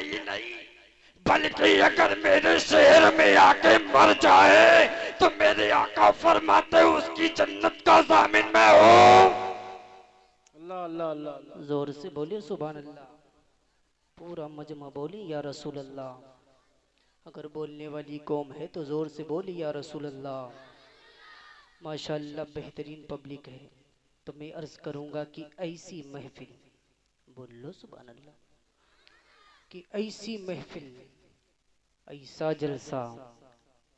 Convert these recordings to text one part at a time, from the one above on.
यही नहीं, बल्कि अगर मेरे शहर में आके मर जाए तो मेरे आका फरमाते उसकी जन्नत का जामिन मैं हूँ। अल्लाह अल्लाह अल्लाह। जोर से बोलिए सुभान अल्लाह। पूरा मजमा बोली या रसूल अल्लाह। अगर बोलने वाली कौम है तो जोर से बोली या रसूल अल्लाह। माशाअल्लाह बेहतरीन पब्लिक है। तो मैं अर्ज करूंगा कि ऐसी महफिल, बोल लो सुभान अल्लाह, कि ऐसी महफिल, ऐसा जलसा,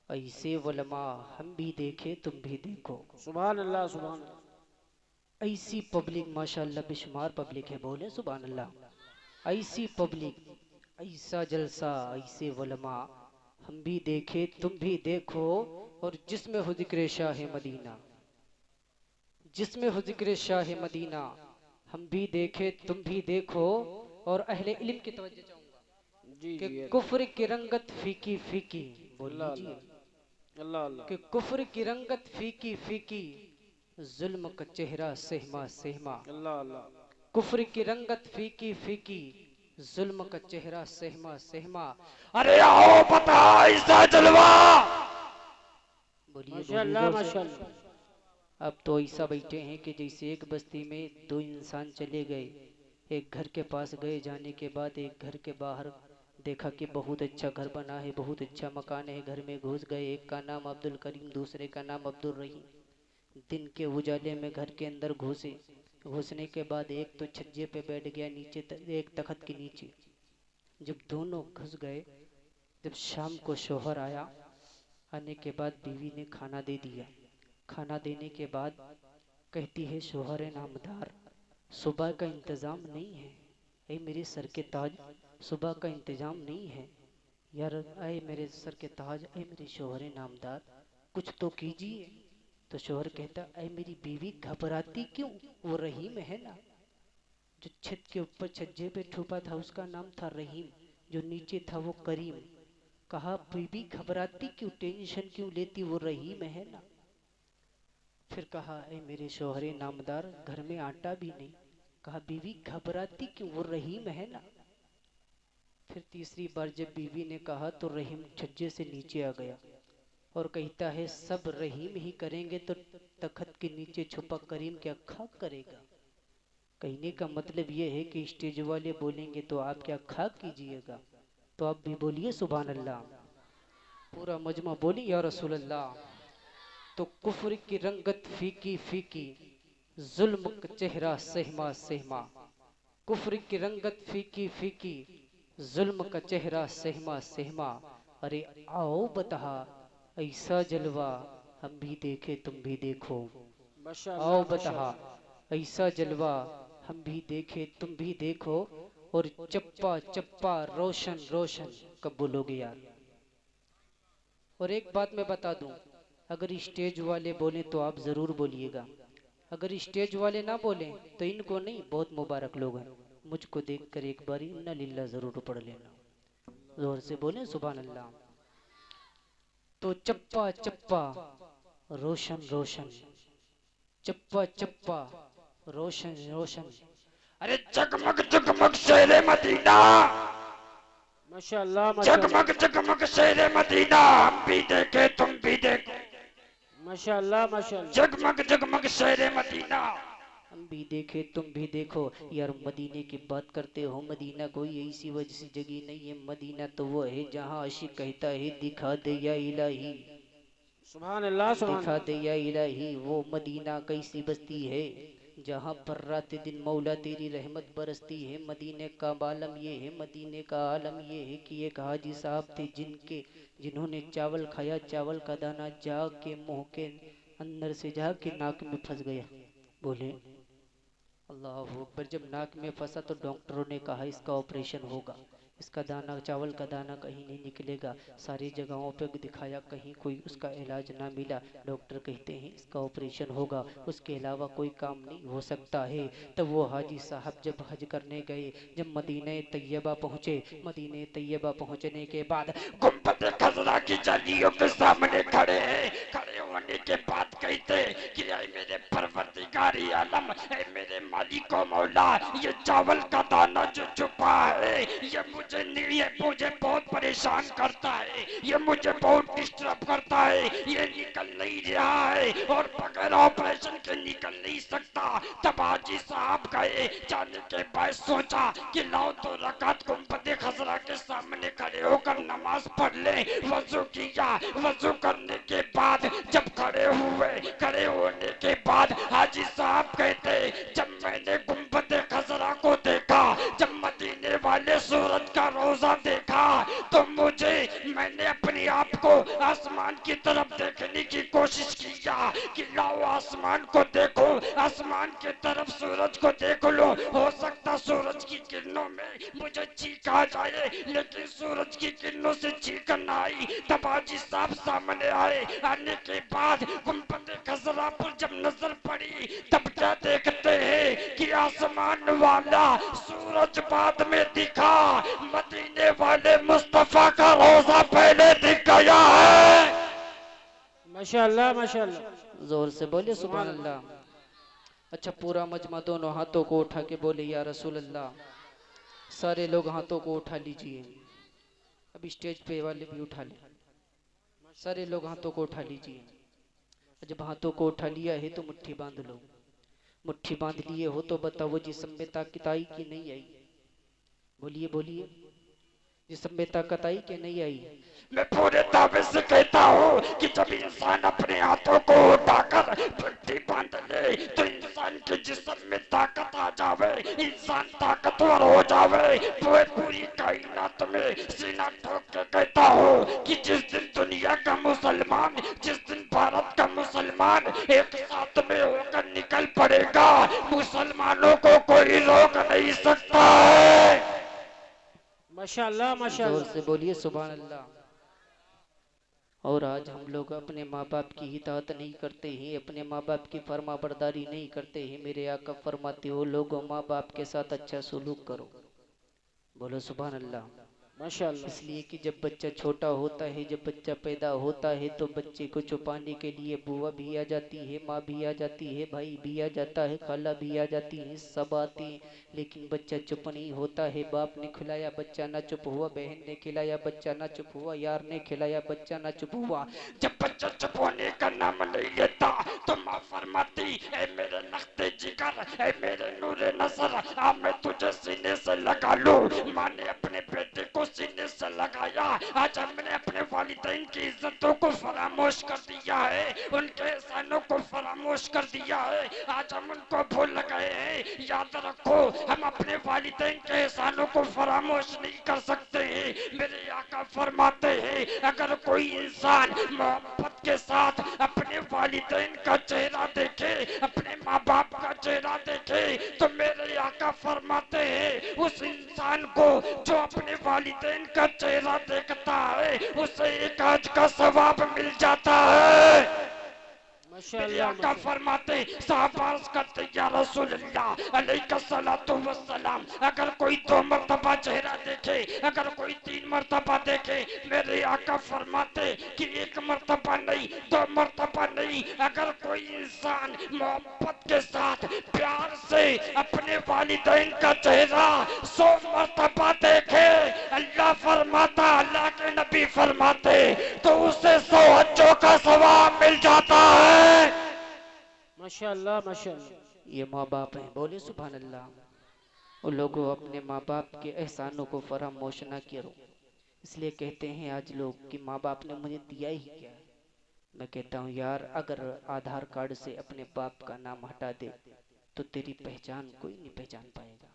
ऐसे वलमा हम भी देखे तुम भी देखो। सुभान अल्लाह सुभान अल्लाह। ऐसी पब्लिक माशाअल्लाह बेशुमार पब्लिक है, बोले सुभान अल्लाह। ऐसी पब्लिक, ऐसा जलसा, ऐसे वलमा हम भी देखे तुम भी देखो। और जिसमें हो जिक्र शाह मदीना, जिसमें हो जिक्र शाह मदीना हम भी देखे तुम भी देखो। और अहले इल्म की तवज्जो चाहूंगा जी कि जी। कुफ्र की रंगत फीकी फीकी, बोल अल्लाह लीजिए अल्लाह अल्लाह अल्लाह। कि कुफ्र की रंगत फीकी फीकी, जुल्म का चेहरा सहमा सहमा। अल्लाह अल्लाह। कुफ्र की रंगत फीकी फीकी, जुल्म का चेहरा सहमा सहमा। अरे आओ बता ऐसा जलवा। बोलिए बोलिए माशाअल्लाह जोर से। माशाअल्लाह। अब तो ऐसा बैठे हैं कि जैसे एक बस्ती में दो इंसान चले गए। एक घर के पास गए, जाने के बाद एक घर के बाहर देखा कि बहुत अच्छा घर बना है, बहुत अच्छा मकान है। घर में घुस गए। एक का नाम अब्दुल करीम, दूसरे का नाम अब्दुल रहीम। दिन के उजाले में घर के अंदर घुसे। घुसने के बाद एक तो छज्जे पे बैठ गया, नीचे एक तख्त के नीचे। जब दोनों घुस गए, जब शाम को शोहर आया, आने के बाद बीवी ने खाना दे दिया। खाना देने के बाद कहती है शोहर नामदार, सुबह का इंतज़ाम नहीं है। ऐ मेरे सर के ताज, सुबह का इंतज़ाम नहीं है यार। ऐ मेरे सर के ताज, ऐ मेरे शोहर नामदार, कुछ तो कीजिए। तो शोहर कहता, ऐ मेरी बीवी घबराती क्यों, वो रहीम है ना। जो छत के ऊपर छज्जे पे छुपा था उसका नाम था रहीम, जो नीचे था वो करीम। कहा बीबी घबराती क्यों, टेंशन क्यों लेती, वो रहीम है ना। फिर कहा ए मेरे शोहरे नामदार, घर में आटा भी नहीं। कहा बीवी घबराती क्यों, वो रहीम है ना। फिर तीसरी बार जब बीवी ने कहा तो रहीम छज्जे से नीचे आ गया और कहता है सब रहीम ही करेंगे तो तख्त के नीचे छुपा करीम क्या खाक करेगा। कहने का मतलब ये है कि स्टेज वाले बोलेंगे तो आप क्या खाक कीजिएगा। तो आप भी बोलिए सुभान अल्लाह। पूरा मजमा बोली या रसूल अल्लाह। तो कुफ्र की रंगत फीकी फीकी, जुल्म का चेहरा सहमा सहमा। कुफ्र की रंगत फीकी फीकी, जुल्म का चेहरा सहमा सहमा। अरे आओ बता ऐसा जलवा हम भी देखे तुम भी देखो। आओ माशाअल्लाह बता माशाअल्लाह। ऐसा जलवा हम भी देखे तुम भी देखो। और चप्पा चप्पा रोशन रोशन, कब बोलोगे यार। और एक बात मैं बता दूं, अगर स्टेज वाले बोले तो आप जरूर बोलिएगा। अगर स्टेज वाले ना बोले तो इनको नहीं, बहुत मुबारक लोग हैं। मुझको देखकर एक बार इन्ना लिल्ला जरूर पढ़ लेना। जोर से बोले सुभान अल्लाह। तो चप्पा चप्पा रोशन रोशन, चप्पा चप्पा रोशन रोशन। अरे जगमग जगमग शहरे मदीना, माशाअल्लाह जगमग माशाअल्लाह। जगमग शहरे मदीना हम भी देखे तुम भी देखो। माशाअल्लाह माशाअल्लाह। जगमग जगमग शहरे मदीना। हम भी देखे तुम भी देखो। यार मदीने की बात करते हो, मदीना कोई ऐसी वैसी जगह नहीं है। मदीना तो वो है जहाँ आशिक कहता है दिखा दे या इलाही, सुभान अल्लाह सुभान दिखा दे अल्लाह। या इलाही। वो मदीना कैसी बस्ती है जहाँ पर रात दिन मौला तेरी रहमत बरसती है। मदीने का आलम ये है, मदीने का आलम ये है कि एक हाजी साहब थे जिन्होंने चावल खाया, चावल का दाना जाग के मुंह के अंदर से जाके नाक में फंस गया। बोले अल्लाह अकबर। जब नाक में फंसा तो डॉक्टरों ने कहा इसका ऑपरेशन होगा, इसका दाना, चावल का दाना कहीं नहीं निकलेगा। सारी जगहों पे दिखाया, कहीं कोई उसका इलाज ना मिला। डॉक्टर कहते हैं इसका ऑपरेशन होगा, उसके अलावा कोई काम नहीं हो सकता है। तब वो हाजी साहब जब हज करने गए, जब मदीने तैयबा पहुँचे, मदीने तैयबा पहुँचने के बाद गुंबद खजरा की जालियों के सामने खड़े हैं। खड़े होने के बाद कहते कि ऐ मेरे परवरदिगार आलम, ऐ मेरे मालिक व मौला, ये चावल का दाना जो छुपा है ये मुझे बहुत परेशान करता है, ये मुझे बहुत डिस्टर्ब करता है, ये निकल नहीं रहा है और बगैर ऑपरेशन के निकल नहीं सकता। तब हाजी साहब गए, जाने के बाद सोचा कि लाओ 2 रकात गुंबद खजरा के सामने खड़े होकर नमाज पढ़ ले। वजू किया, वजू करने के बाद जब खड़े हुए, खड़े होने के बाद हाजी साहब कहते जब मैंने गुंबद खजरा को देखा, जब मदीने वाले सूरज का रोजा देखा तो मैंने अपने आप को आसमान की तरफ देखने की कोशिश किया कि लाओ आसमान को देखो, आसमान की तरफ सूरज को देख लो, हो सकता सूरज की किरणों में मुझे चीख आ जाए, लेकिन सूरज की किरणों से चीख न आई। तब हाजी साहब सामने आए, आने के बाद गुंबद खजरा पर जब नजर पड़ी तब क्या देखते हैं कि आसमान वाला सूरज बाद में दिखा, मदीने वाले मुस्तफा का रोजा पहले दिख गया है। माशाअल्लाह माशाअल्लाह। जोर से बोले सुभान अल्लाह। अच्छा, पूरा मजमा दोनों हाथों को उठा के बोले या रसूल अल्लाह। सारे लोग हाथों को उठा लीजिए, अभी स्टेज पे वाले भी उठा ले, सारे लोग हाथों को उठा लीजिए। जब हाथों को उठा लिया है तो मुट्ठी बांध लो। मुट्ठी बांध लिए हो तो बताओ जी सभ्यता किताई की नहीं आई? बोलिए बोलिए, जी सभ्यता कताई के नहीं आई? मैं पूरे दावे से कहता हूँ कि जब इंसान अपने हाथों को उठाकर मुट्ठी बांध ले तो इंसान के जिस्म में ताकत आ जावे, इंसान ताकतवर हो जावे। पूरी कायनात में सीना ठोक के कहता हूँ कि जिस दिन दुनिया का मुसलमान, जिस दिन भारत का मुसलमान एक साथ में होकर निकल पड़ेगा, मुसलमानों को कोई रोक नहीं सकता है। माशाअल्लाह जोर माशाअल्लाह। से बोलिए सुभान अल्लाह। और आज हम लोग अपने माँ बाप की हिदायत नहीं करते हैं, अपने माँ बाप की फर्मा बरदारी नहीं करते हैं। मेरे आका फरमाते हो लोगों माँ बाप के साथ अच्छा सलूक करो। बोलो सुभान अल्लाह। माशाअल्लाह। इसलिए कि जब बच्चा छोटा होता है, जब बच्चा पैदा होता है तो बच्चे को छुपाने के लिए बुआ भी आ जाती है, माँ भी आ जाती है, भाई भी आ जाता है, खाला भी आ जाती है, सब आते हैं, लेकिन बच्चा चुप नहीं होता है। बाप ने खिलाया बच्चा ना चुप हुआ, बहन ने खिलाया बच्चा ना चुप हुआ, यार ने खिलाया बच्चा ना चुप हुआ। जब बच्चा चुप होने का नाम नहीं लेता तो माँ फरमाती ऐ मेरे नख्ते जिगर, ऐ मेरे नूरे नजर, आ मैं तुझे सीने से लगा लूं। माँ ने अपने बेटे को सीने से लगाया। आज हमने अपने वालिदैन की इज्जतों को फरामोश कर दिया है, उनके एहसानों को फरामोश कर दिया है, आज हम उनको भूल गए हैं। याद रखो हम अपने वालिदैन के एहसानों को फरामोश नहीं कर सकते हैं। मेरे आका फरमाते हैं अगर कोई इंसान मोहब्बत के साथ अपने वालिदैन का चेहरा देखे, अपने माँ बाप का चेहरा देखे, तो मेरे आका फरमाते हैं उस इंसान को जो अपने वालिदैन का चेहरा देखता है उसे एक हज का सवाब मिल जाता है। मेरे आका फरमाते साहबाज करते या रसूल अल्लाह अलैका सलातु वस्सलाम, अगर कोई 2 मर्तबा चेहरा देखे, अगर कोई 3 मर्तबा देखे, मेरे आका फरमाते कि 1 मर्तबा नहीं, 2 मर्तबा नहीं, अगर कोई इंसान मोहब्बत के साथ प्यार से अपने वालिदैन का चेहरा 100 मर्तबा देखे, अल्लाह फरमाता, अल्लाह के नबी फरमाते तो उसे 100 हज्जों का सवाब मिल जाता है। माशाअल्लाह माशाअल्लाह। ये माँ बाप हैं, बोले सुभान अल्लाह। वो लोगों अपने माँ बाप के एहसानों को फरामोश ना करो। इसलिए कहते हैं आज लोग कि माँ बाप ने मुझे दिया ही क्या है। मैं कहता हूँ यार अगर आधार कार्ड से अपने बाप का नाम हटा दे तो तेरी पहचान कोई नहीं पहचान पाएगा,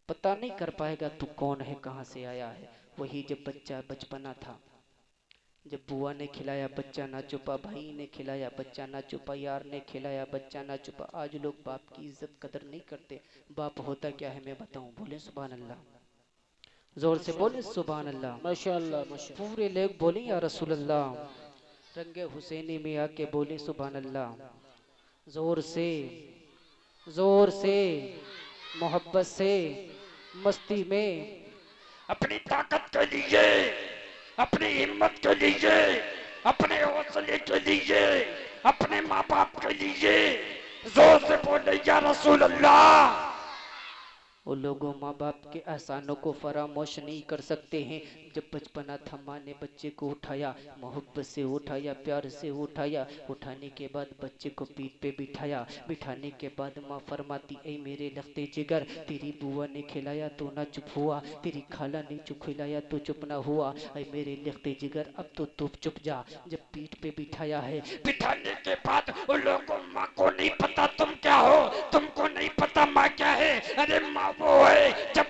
पता नहीं कर पाएगा तू कौन है, कहाँ से आया है। वही जब बच्चा बचपना था, जब बुआ ने खिलाया बच्चा ना चुपा, भाई ने खिलाया बच्चा ना चुपा, यार ने खिलाया बच्चा ना चुपा। आज लोग बाप की इज्जत कदर नहीं करते। बाप होता क्या है मैं बताऊं? बोले सुभान अल्लाह, जोर से बोले सुभान अल्लाह। माशाअल्लाह माशाअल्लाह। पूरे लोग बोले या रसूल अल्लाह, रंगे हुसैनी में आके बोले सुभान अल्लाह। जोर से मोहब्बत से मस्ती में अपनी ताकत के लिए अपनी हिम्मत के लिए, अपने हौसले के लिए, अपने माँ बाप के लिए जोर से बोले या रसूल अल्लाह। वो लोगों माँ बाप के एहसानों को फरामोश नहीं कर सकते हैं। जब बचपना था माँ ने बच्चे को उठाया, मोहब्बत से उठाया, प्यार से उठाया, उठाने के बाद बच्चे को पीठ पे बिठाया, बिठाने के बाद माँ फरमाती ऐ मेरे लखते जिगर, तेरी बुआ ने खिलाया तो ना चुप हुआ, तेरी खाला ने खिलाया तो चुप ना हुआ, ऐ मेरे लखते जिगर अब तो तू चुप जा। जब पीठ पे बिठाया है, बिठाने के बाद उन लोगों माँ को नहीं पता तुम क्या हो, तुमको नहीं पता माँ क्या है। अरे माँ वो है जब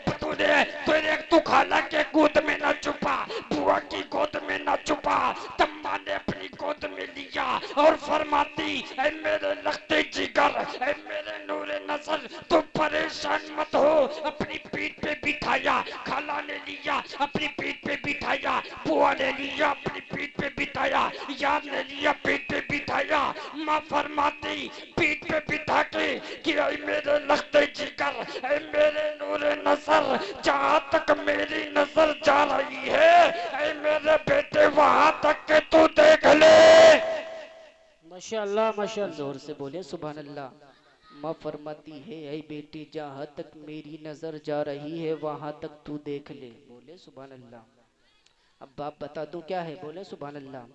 तू खाला के गोद में ना छुपा, बुआ की गोद में ना छुपा, तब माँ ने अपनी गोद में लिया और फरमाती ऐ मेरे लगते जिगर, ऐ मेरे नूरे नजर, तुम परेशान मत हो। अपनी पीठ पे बिठाया, खाला ने लिया अपनी पीठ पे बिठाया, बुआ ने लिया अपनी पीठ पे बिठाया, यार ने लिया पीठ पे बिठाया। माँ फरमाती पीठ पे बिठा के कि ऐ मेरे लगते जिगर, ऐ मेरे नूरे नजर, जहाँ तक मेरी नजर जा रही है ऐ मेरे बेटे वहां तक के तू देख ले। माशाल्लाह माशाल्लाह। जोर से बोले सुभान अल्लाह। माँ फरमाती है ऐ बेटी जहाँ तक मेरी नजर जा रही है वहां तक तू देख ले। बोले सुभान अल्लाह। अब बाप बता दूं क्या है? बोले सुभान अल्लाह।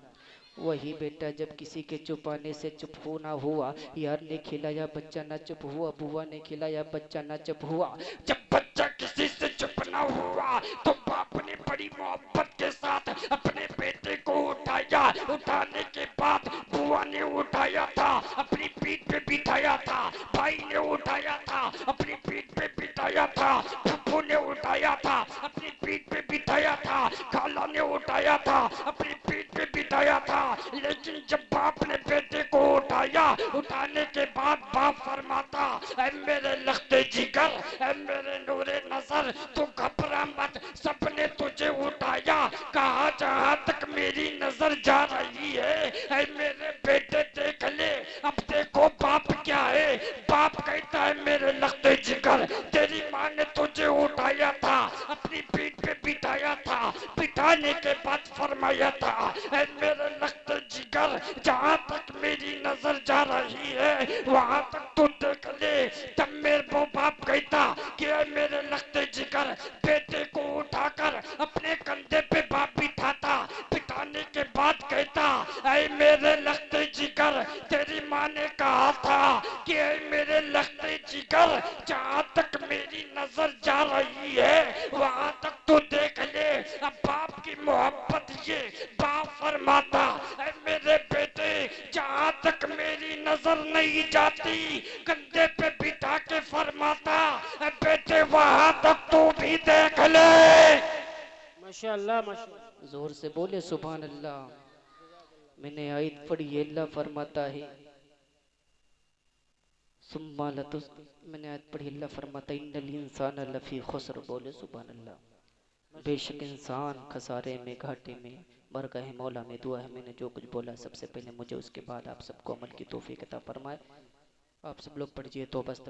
वही बेटा जब किसी के चुप आने से चुप होना हुआ, यार ने खिलाया बच्चा ना चुप हुआ, बुआ ने खिलाया बच्चा ना चुप हुआ। जब बच्चा किसी से चुप ना हुआ तो बाप ने बड़ी मोहब्बत के साथ अपने बेटे को उठाया, उठाने के बाद बुआ ने उठाया था अपनी पीठ पे बिठाया था, भाई ने उठाया था अपनी पीठ पे बिठाया था, फूफू ने उठाया था अपनी पीठ पे बिठाया था, खाला ने उठाया था अपनी पीठ पे बिठाया था। लेकिन जब बाप ने बेटे को उठाया, उठाने के बाद बाप फरमाता ऐ मेरे लगते जिगर, ऐ मेरे नूरे नजर, तू घबरा मत, सबने तुझे उठाया, कहा जहाँ तक मेरी नजर जा रही है ऐ मेरे बेटे देख ले। अब देखो बाप क्या है, बाप कहता है मेरे लगते जिगर, तेरी माँ ने तुझे उठाया था, अपनी पीठ पे बिठाया था, बिठाने के बाद फरमाया था ऐ मेरे लगते जिगर, जहाँ तक मेरी नजर जा रही है वहां तक तू देख ले। तब मेरे वो बाप कहता कि ऐ मेरे लगते जिगर, बेटे को उठाकर अपने कंधे पे बाप बिठाता, बिठाने के बाद कहता ऐ मेरे लगते जिगर, तेरी माँ ने कहा था कि ऐ मेरे लगते जिगर, जहाँ तक मेरी नजर जा रही है वहां तक तू देख ले। अब बाप की मोहब्बत ये, बाप फरमाता ऐ मेरे बेटे जहाँ तक मेरी नजर नहीं जाती, कंधे पे बिठा के फरमाता ऐ बेटे वहां तक तू भी देख ले। माशाल्लाह माशाल्लाह। जोर से बोले सुभान अल्लाह। मैंने आयत पढ़ी, अल्लाह फरमाता है सुम्मा लतुस, मैंने आयत पढ़ी, अल्लाह फरमाता इन्नल इंसान लफी खुस्र। बोले सुभान अल्लाह। बेशक इंसान खसारे में, घाटे में, मर गए। मौला में दुआ है मैंने जो कुछ बोला सबसे पहले मुझे, उसके बाद आप सबको अमल की तौफीक अता फरमाए। आप सब लोग पढ़िए तौबा।